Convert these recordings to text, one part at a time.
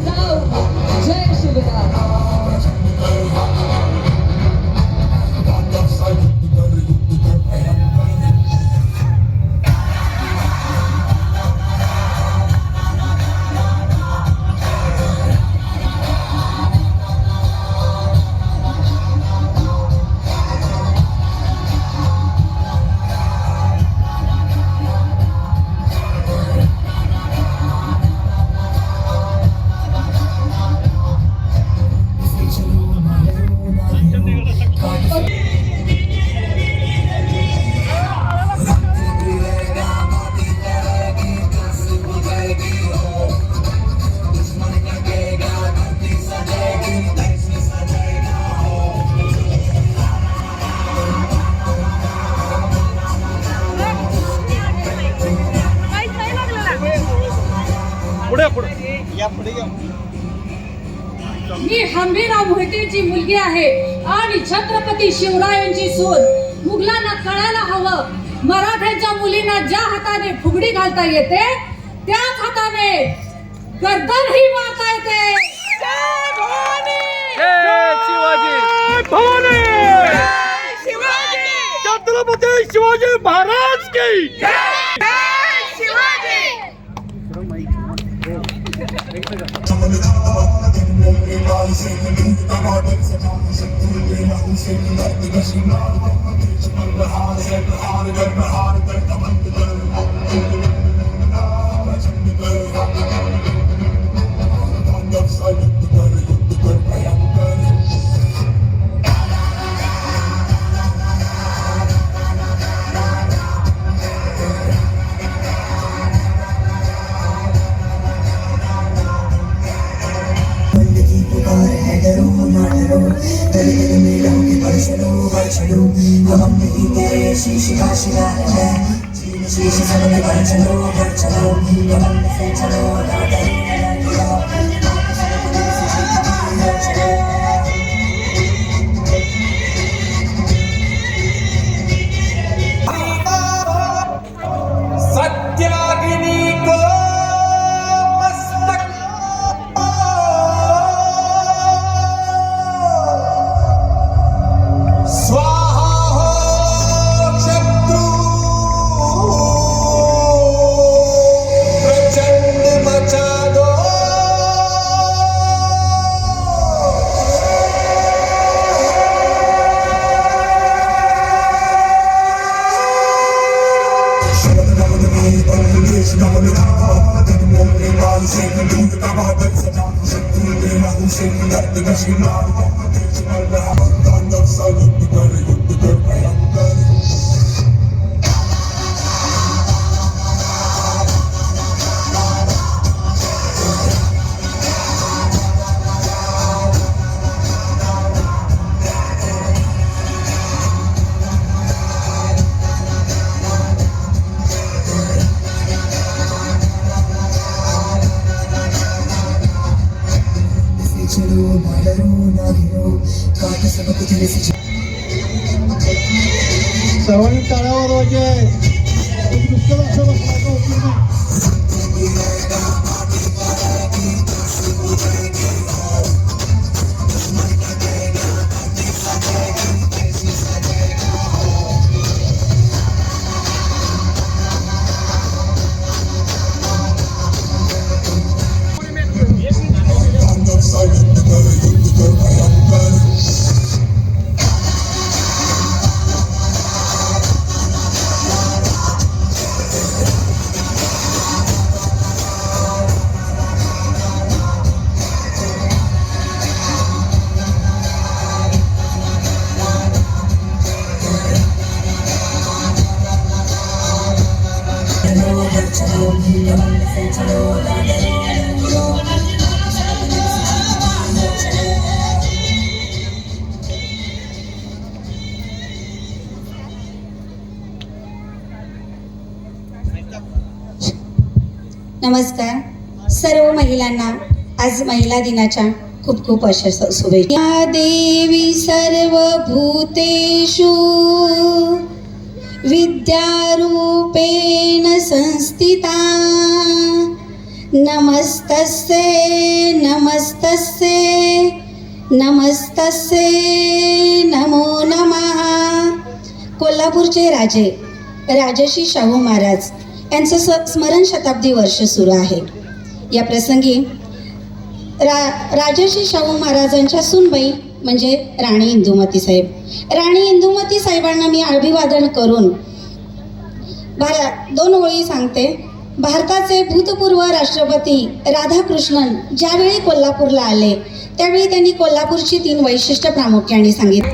जाऊ. जय शिवराय. मी हंबीरराव मोहितेची मुलगी आहे आणि छत्रपती शिवरायांची सून. मुघलांना कळायला हवं, मराठ्यांच्या मुलींना ज्या हाताने फुगडी घालता येते त्याच हाताने गर्दनही मारता येते. जय भवानी. जय भवानी. छत्रपती शिवाजी महाराज की जय. शिवाजी. सत्याग्नि को मस्तक स्वाहा हो शत्रु प्रचंड मचा दो. सर्वांनी टाळ्या वाजवायच्या. नमस्कार सर्व महिलांना आज महिला दिनाच्या खूप खूप अशा शुभेच्छा. देवी सर्वभूतेषु विद्यारूपेण संस्थिता नमस्तस्ये नमस्तस्ये नमस्तस्ये नमो नमः. कोल्हापूरचे राजे राजर्षी शाहू महाराज यांचं स्मरण शताब्दी वर्ष सुरू आहे. या प्रसंगी राजर्षी शाहू महाराजांच्या सूनबाई म्हणजे राणी इंदुमती साहेब. राणी इंदुमती साहेबांना मी अभिवादन करून 2 ओळी सांगते. भारताचे भूतपूर्व राष्ट्रपती राधाकृष्णन ज्यावेळी कोल्हापूरला आले त्यावेळी त्यांनी कोल्हापूरची 3 वैशिष्ट्य प्रामुख्याने सांगितली.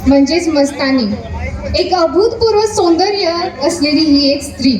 म्हणजेच मस्तानी, एक अभूतपूर्व सौंदर्य असलेली ही एक स्त्री.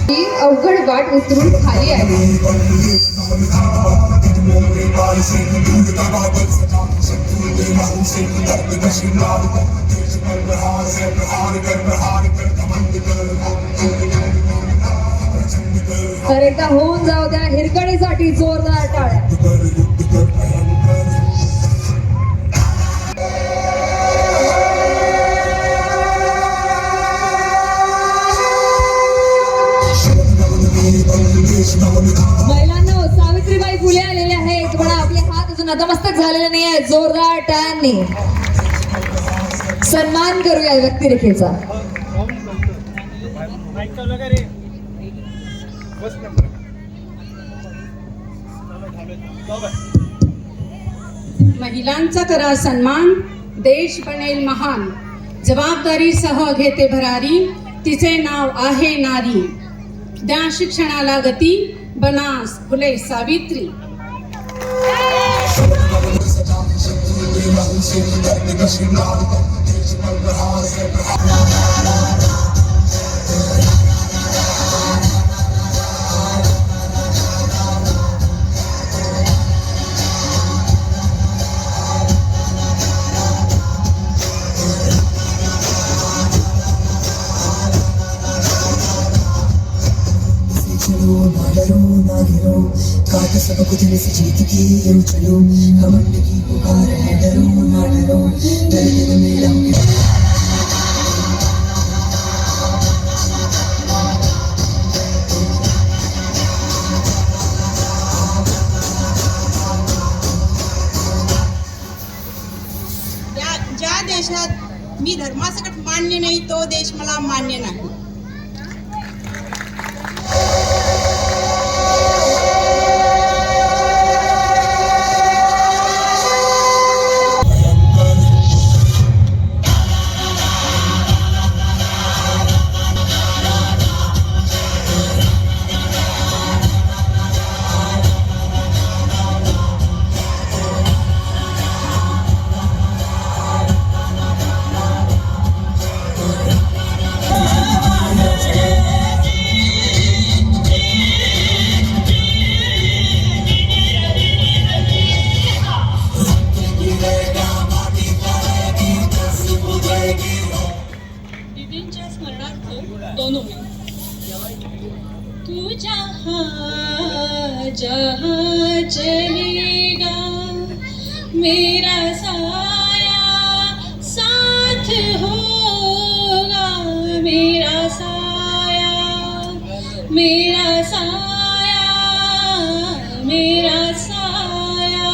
ही अवघड वाट उतरून खाली आली. तर एकदा होऊन जाऊ द्या हिरकणीसाठी जोरदार टाळ्या. महिलांनो, सावित्रीबाई फुले आलेले आहेत पण आपले हात अजून नतमस्तक झालेले नाही आहेत. जोरदार टाळ्यांनी सन्मान करूया व्यक्तिरेखेचा. महिलांचा करा सन्मान, देश बनेल महान. जबाबदारीसह घेते भरारी, तिचे नाव आहे नारी. द्या शिक्षणाला गती, बना फुले सावित्री. काट सबक दिल से जीत के यूं चलो, घमंड की पुकार है डरो ना डरो, डर दिल में लहू. ज्या देशात मी धर्मासकट मान्य नाही तो देश मला मान्य नाही. तू जहाँ चलेगा मेरा साया साथ होगा. मेरा साया मेरा साया मेरा साया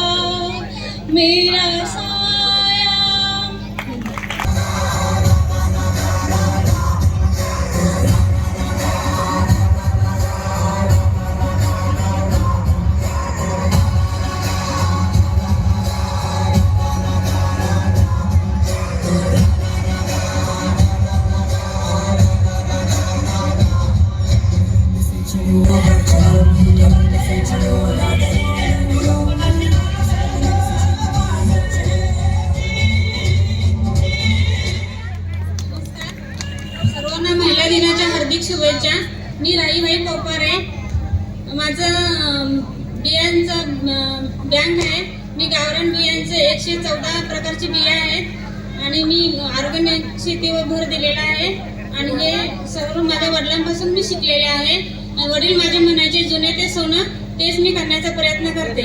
मेरा साया. चलो बँक आहे. मी गावरान बियांचे 114 प्रकारचे बिया आहेत आणि मी ऑर्गॅनिक शेतीवर भर दिलेला आहे आणि हे सर्व माझ्या वडिलांपासून मी शिकलेले आहे. वडील माझे म्हणायचे जुने ते सोनं, तेच मी करण्याचा प्रयत्न करते.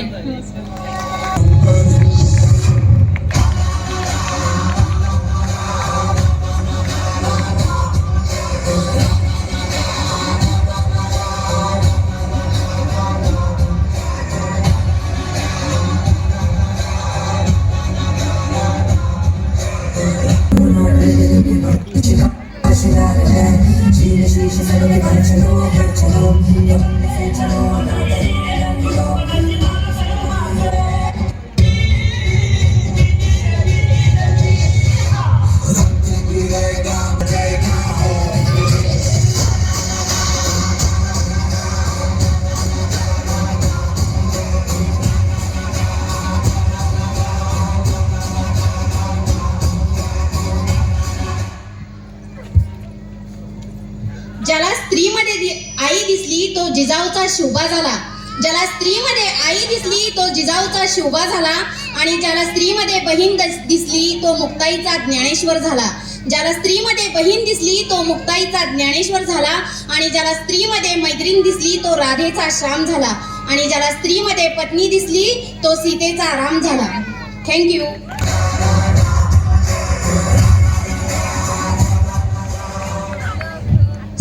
ज्याला स्त्रीमध्ये आई दिसली तो जिजाऊचा शोभा झाला. ज्याला स्त्रीमध्ये आई दिसली तो जिजाऊचा शोभा झाला आणि ज्याला स्त्रीमध्ये बहीण दिसली तो मुक्ताईचा ज्ञानेश्वर झाला. ज्याला स्त्रीमध्ये बहीण दिसली तो मुक्ताईचा ज्ञानेश्वर झाला आणि ज्याला स्त्रीमध्ये मैत्रीण दिसली तो राधेचा श्याम झाला आणि ज्याला स्त्रीमध्ये पत्नी दिसली तो सीतेचा राम झाला. थँक्यू.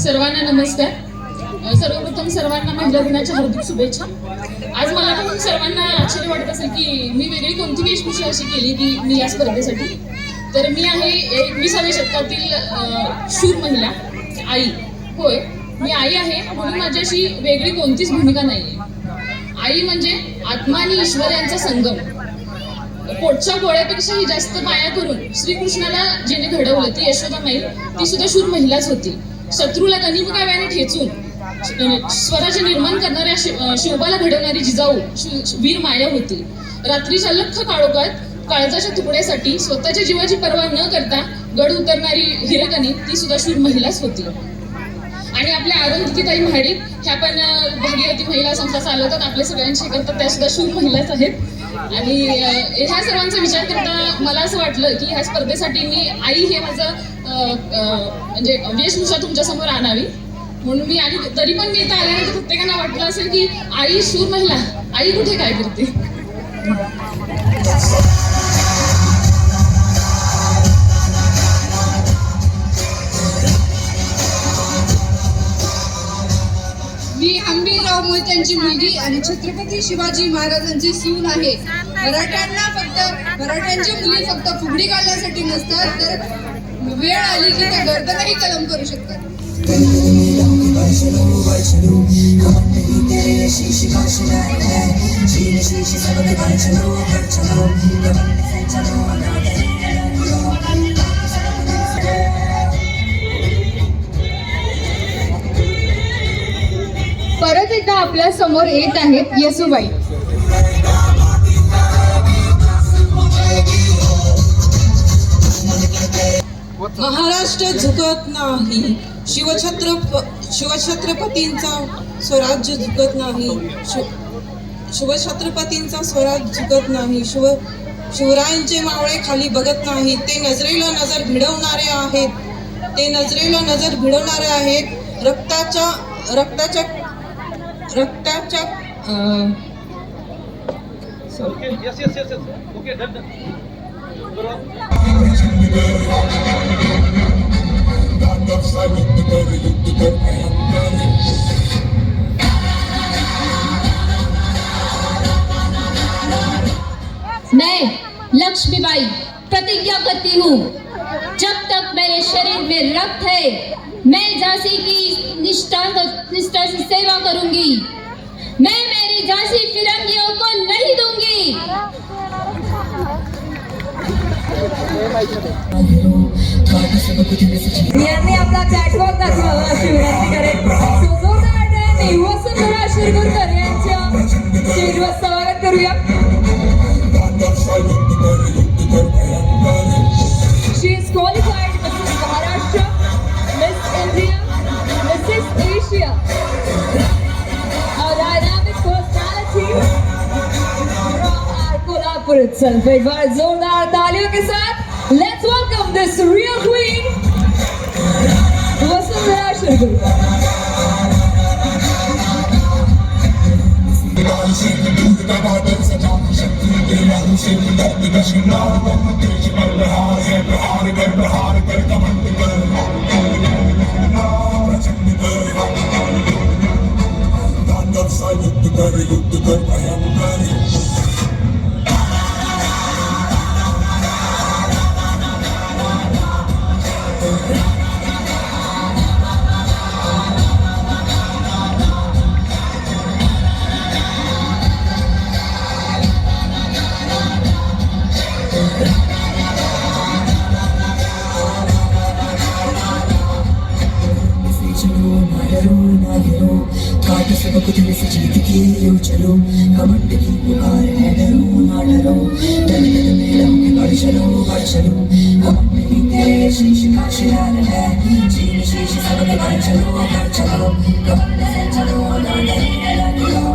सर्वांना नमस्कार. सर्वप्रथम सर्वांना महिला दिनाच्या हार्दिक शुभेच्छा. आज मला पण सर्वांना आश्चर्य वाटत असेल की मी वेगळी कोणती वेशभूषा अशी केली की मी या स्पर्धेसाठी. तर मी आहे 21व्या शतकातील शूर महिला आई. होय, मी आई आहे म्हणून माझी अशी वेगळी कोणतीच भूमिका नाही आहे. आई म्हणजे आत्मा आणि ईश्वर यांचा संगम. पोटच्या गोळ्यापेक्षाही जास्त माया करून श्रीकृष्णाला जिने घडवलं ती यशोदामाई, ती सुद्धा शूर महिलाच होती. शत्रूला गनिमकाव्याने ठेचून स्वराज्य निर्माण करणाऱ्या शिवबाला घडवणारी जिजाऊ वीर माया होती. रात्रीच्या लख्ख काळोखात काळजाच्या तुकड्यासाठी स्वतःच्या जीवाची पर्वा न करता गड उतरणारी हिरकणी ती सुद्धा शूर महिलाच होती. आणि आपल्या अरुंधतीताई महाडिक ह्या पण भागीरथी महिला संस्था चालवतात, आपल्या सगळ्यांशी करतात, त्या सुद्धा शूर महिलाच आहेत. आणि ह्या सर्वांचा विचार करता मला असं वाटलं की ह्या स्पर्धेसाठी मी आई हे माझं म्हणजे वेशभूषा तुमच्या समोर आणावी म्हणून मी. आणि तरी पण मी इथं आल्यानंतर प्रत्येकांना वाटलं असेल की आई शूर महिला, आई कुठे काय करते. मी हंबीरराव मोहित्यांची मुलगी आणि छत्रपती शिवाजी महाराजांची सून आहे. मराठ्यांची मुली फक्त फुगडी घालण्यासाठी नसतात, तर वेळ आली की त्या गर्दनही कलम करू शकतात. परत एकदा आपल्या समोर येत आहेत येसूबाई. महाराष्ट्र झुकत नाही, शिवछत्रपतींचा स्वराज्य झुकत नाही, शिवछत्रपतींचा स्वराज झुकत नाही, शिवरायांचे मावळे खाली बघत नाही. ते नजरेला नजर भिडवणारे आहेत, ते नजरेला नजर भिडवणारे आहेत. रक्ताच्या मैं लक्ष्मीबाई प्रतिज्ञा करती हूँ, जब तक मेरे शरीर में रक्त है मैं झांसी की निष्ठा से सेवा करूंगी. मैं मेरी झांसी फिरंगियों को नहीं दूंगी. यांनी आपला कॅटवॉक दाखवावा अशी विनंती करेन. जोरदार टाळ्यांनी वसंतराव शिरगुरकर यांच्या स्टेजवर स्वागत करूया. She is qualified Mrs. Maharashtra, Miss India, Mrs. Asia. A dynamic personality from Kolhapur चल एक बार जोरदार तालियों के साथ let's welcome this real queen Vasundhara Shirgul. चलो ना डरो ना डरो काट सबक दिल से जीत के यूं चलो घमंड की पुकार है डरो ना डरो डर डर में लहू के बढ़ चलो घमंड की तेरे शीश का शियार है चीन शीश सब के बढ़ चलो घमंड से चलो ना डरो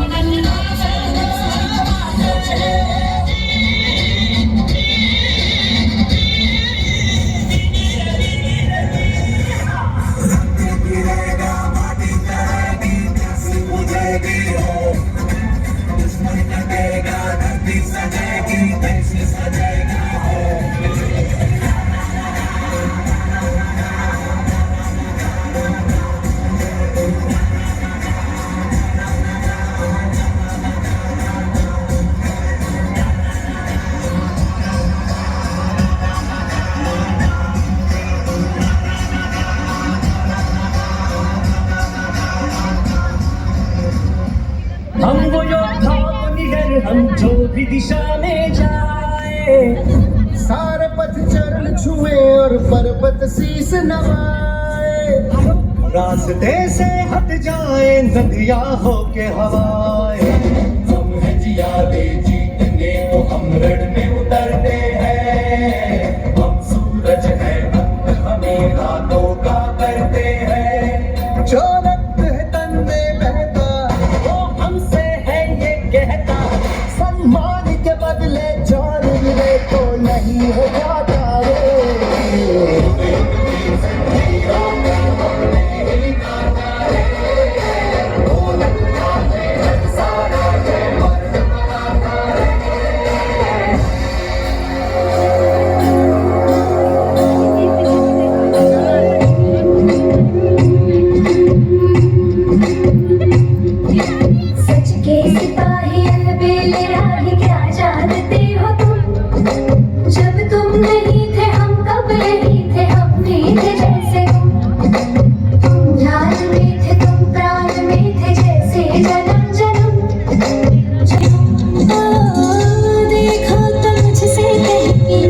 हम वो योद्धा निडर हम जो भी दिशा में जाए सारे पथ चरण छुए और पर्वत शीस नवाए रास्ते से हट जाए नदियां हो के हवाए हम है जिया दे जीतने को हम रण में उतरते हैं हम सूरज है अंत हमें रातों का करते हैं जो रक्त है तन में बहता वो हमसे है ये कहता सम्मान के बदले जान मिले तो नहीं हो जाता सच के सिपाही अलबेल राही क्या जानते हो तुम जब तुम नहीं थे हम कब नहीं थे हम नहीं थे जैसे तुम जान में थे तुम प्राण में थे जैसे जन्म देखो तो मुझसे कहीं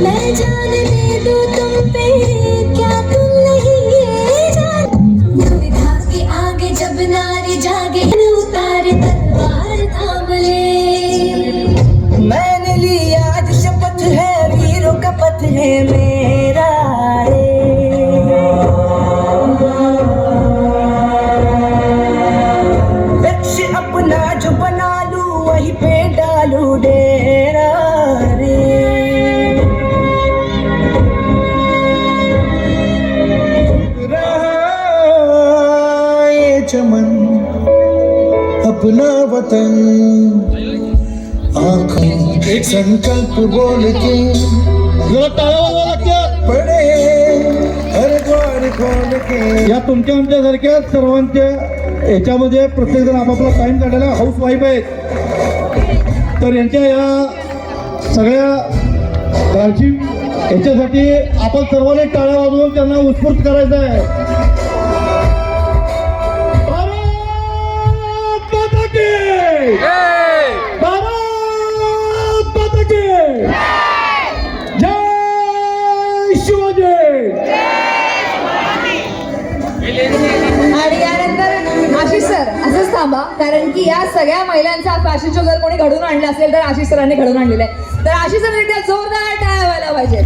मैं जान दे दूं तुम पे क्या तुम नहीं ये जान दुविधा के आगे जब नारी जागे उतारे तलवार थाम ले मैंने लिया आज शपथ है वीरों का पथ है मेरा रे लक्ष्य अपना जो बना लूं वहीं पे डालू डेरा रे रहा ये चमन अपना वतन आंखों एक संकल्प बोल के जरा टाळा वाजवा पडे हर द्वार खोल के या तुमच्या आमच्यासारख्या सर्वांच्या याच्यामध्ये प्रत्येक जण आपापला टाइम काढायला हाऊस वाईफ आहेत तर यांच्या या सगळ्या काळजी याच्यासाठी आपण सर्वांनी टाळ्या वाजवून त्यांना उत्स्फूर्त करायचं आहे भारत माता की! भारत माता की! जय शिवाजी आणि यानंतर आशिष सर असंच थांबा कारण की या सगळ्या महिलांचा फॅशन शो जर कोणी घडून आणला असेल तर आशिष सरांनी घडून आणलेला आहे तर आशिष सर एकदा जोरदार टाळ्या व्हायला पाहिजे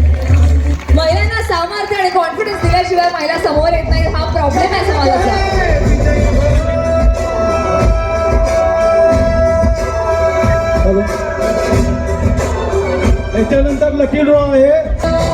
महिलांना सामर्थ्य आणि कॉन्फिडन्स दिल्याशिवाय महिला समोर येत नाही हा प्रॉब्लेम आहे समाजाचा त्याच्यानंतर लकी ड्रॉ आहे